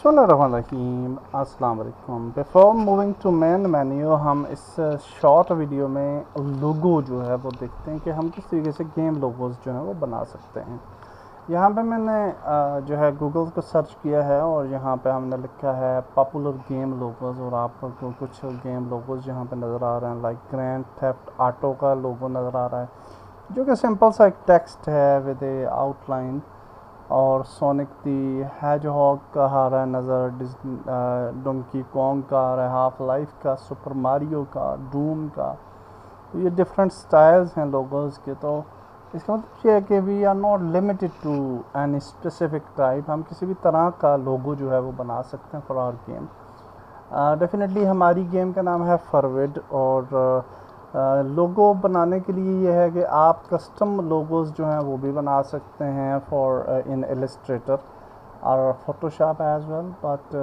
बिस्मिल्लाहिर्रहमानिर्रहीम। अस्सलाम वालेकुम। Before moving to main menu हम इस शॉर्ट वीडियो में लोगो जो है वो देखते हैं कि हम किस तरीके से गेम लोगोस जो हैं वो बना सकते हैं। यहाँ पे मैंने जो है गूगल को सर्च किया है और यहाँ पे हमने लिखा है पॉपुलर गेम लोगोस, और आपको कुछ गेम लोगोस यहाँ पे नज़र आ रहे हैं। लाइक ग्रैंड थेफ्ट ऑटो का लोगो नज़र आ रहा है जो कि सिंपल सा एक टेक्स्ट है विद ए आउटलाइन, और सोनिक दी हैजहॉग का आ रहा है नज़र, डोंकी कॉन्ग का आ रहा है, हाफ लाइफ का, सुपर मारियो का, डूम का। तो ये डिफरेंट स्टाइल्स हैं लोगोस के। तो इसका मतलब ये है कि we are not limited to any specific type, हम किसी भी तरह का लोगो जो है वो बना सकते हैं फॉर आवर गेम। डेफिनेटली हमारी गेम का नाम है फॉरवर्ड, और लोगो बनाने के लिए ये है कि आप कस्टम लोगोस जो हैं वो भी बना सकते हैं फॉर इन इलस्ट्रेटर और फोटोशॉप एज वेल, बट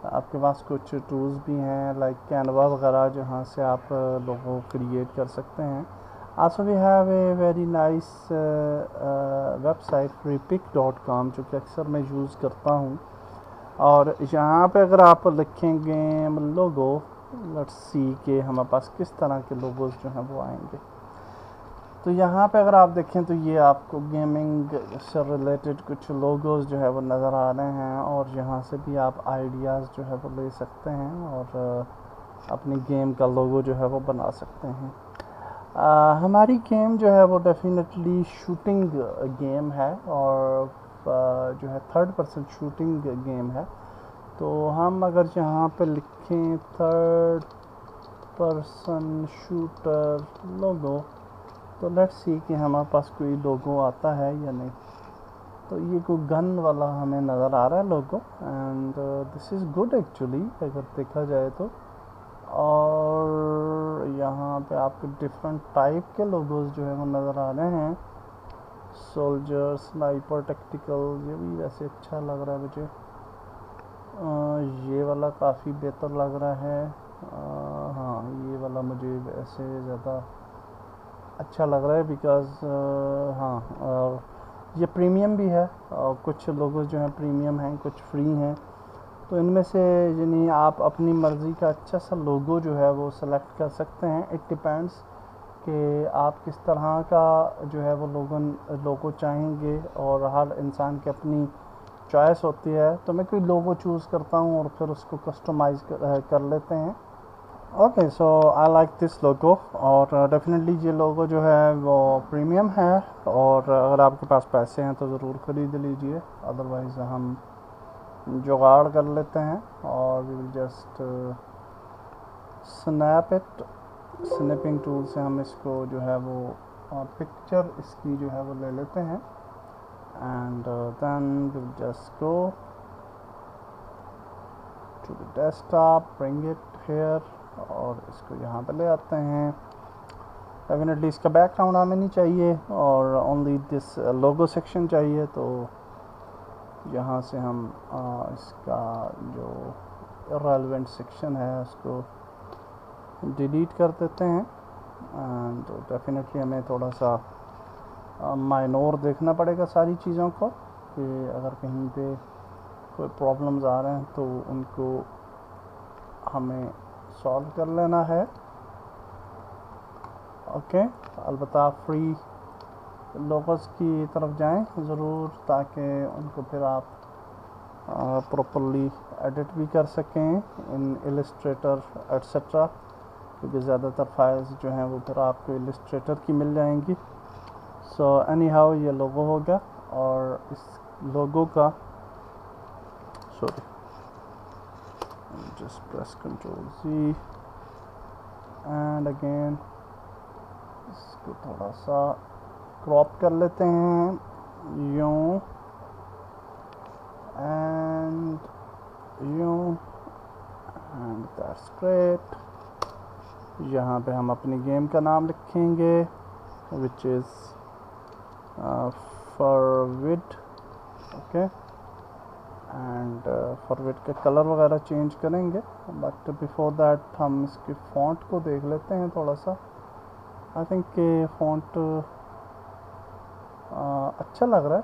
आपके पास कुछ टूल्स भी हैं लाइक कैनवा वगैरह जहाँ से आप लोगो क्रिएट कर सकते हैं। Also we have a very nice website freepik.com जो कि अक्सर मैं यूज़ करता हूँ, और यहाँ पे अगर आप लिखेंगे लोगो, लेट्स सी कि हमारे पास किस तरह के लोगोस जो हैं वो आएंगे। तो यहाँ पे अगर आप देखें तो ये आपको गेमिंग से रिलेटेड कुछ लोगोस जो है वो नज़र आ रहे हैं, और यहाँ से भी आप आइडियाज़ जो है वो ले सकते हैं और अपनी गेम का लोगो जो है वो बना सकते हैं। हमारी गेम जो है वो डेफिनेटली शूटिंग गेम है, और जो है थर्ड पर्सन शूटिंग गेम है। तो हम अगर यहाँ पे लिखें थर्ड पर्सन शूटर लोगो, तो लेट्स सी कि हमारे पास कोई लोगो आता है या नहीं। तो ये कोई गन वाला हमें नज़र आ रहा है logo, and this is good actually अगर देखा जाए तो। और यहाँ पे आपको डिफरेंट टाइप के लोगोस जो है वो नज़र आ रहे हैं। सोल्जर, स्नाइपर, टैक्टिकल, ये भी वैसे अच्छा लग रहा है मुझे। ये वाला काफ़ी बेहतर लग रहा है। हाँ, ये वाला मुझे वैसे ज़्यादा अच्छा लग रहा है बिकॉज़ हाँ, और ये प्रीमियम भी है, और कुछ लोगों जो हैं प्रीमियम हैं, कुछ फ्री हैं। तो इनमें से यानी आप अपनी मर्ज़ी का अच्छा सा लोगो जो है वो सेलेक्ट कर सकते हैं। इट डिपेंड्स कि आप किस तरह का जो है वो लोगो चाहेंगे, और हर इंसान की अपनी चॉइस होती है। तो मैं कोई लोगो चूज़ करता हूँ और फिर उसको कस्टमाइज़ कर लेते हैं। Okay, so I like this लोगो, और डेफिनेटली ये लोगो जो है वो प्रीमियम है, और अगर आपके पास पैसे हैं तो ज़रूर ख़रीद लीजिए, अदरवाइज़ हम जुगाड़ कर लेते हैं और we will just snap it. Snapping tool से हम इसको जो है वो पिक्चर इसकी जो है वो ले लेते हैं, and then we'll just go to the desktop, bring it here, और इसको यहाँ पे ले आते हैं। डेफिनेटली इसका बैकग्राउंड हमें नहीं चाहिए और ओनली दिस लोगो सेक्शन चाहिए। तो यहाँ से हम इसका जो रेलेवेंट सेक्शन है उसको डिलीट कर देते हैं, एंड डेफिनेटली हमें थोड़ा सा माइनोर देखना पड़ेगा सारी चीज़ों को, कि अगर कहीं पे कोई प्रॉब्लम्स आ रहे हैं तो उनको हमें सॉल्व कर लेना है। ओके, अलबत्ता फ्री लोगोस की तरफ जाएं ज़रूर, ताकि उनको फिर आप प्रॉपरली एडिट भी कर सकें इन इलस्ट्रेटर एट्सेट्रा, क्योंकि ज़्यादातर फाइल्स जो हैं वो फिर आपको इलस्ट्रेटर की मिल जाएंगी। सो एनी हाउ ये लोगो होगा, और इस लोगो का just press control G, and again इसको थोड़ा सा क्रॉप कर लेते हैं यूँ एंड यूँ, एंड दैट्स ग्रेट। यहाँ पे हम अपनी गेम का नाम लिखेंगे which is forward. Okay, and forward का कलर वगैरह चेंज करेंगे, बट बिफोर दैट हम इसके फ़ॉन्ट को देख लेते हैं थोड़ा सा। आई थिंक कि फ़ॉन्ट अच्छा लग रहा है,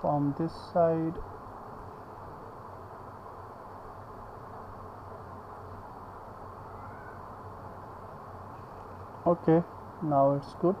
from this side okay, now it's good.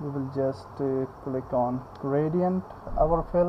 we will just click on gradient our fill,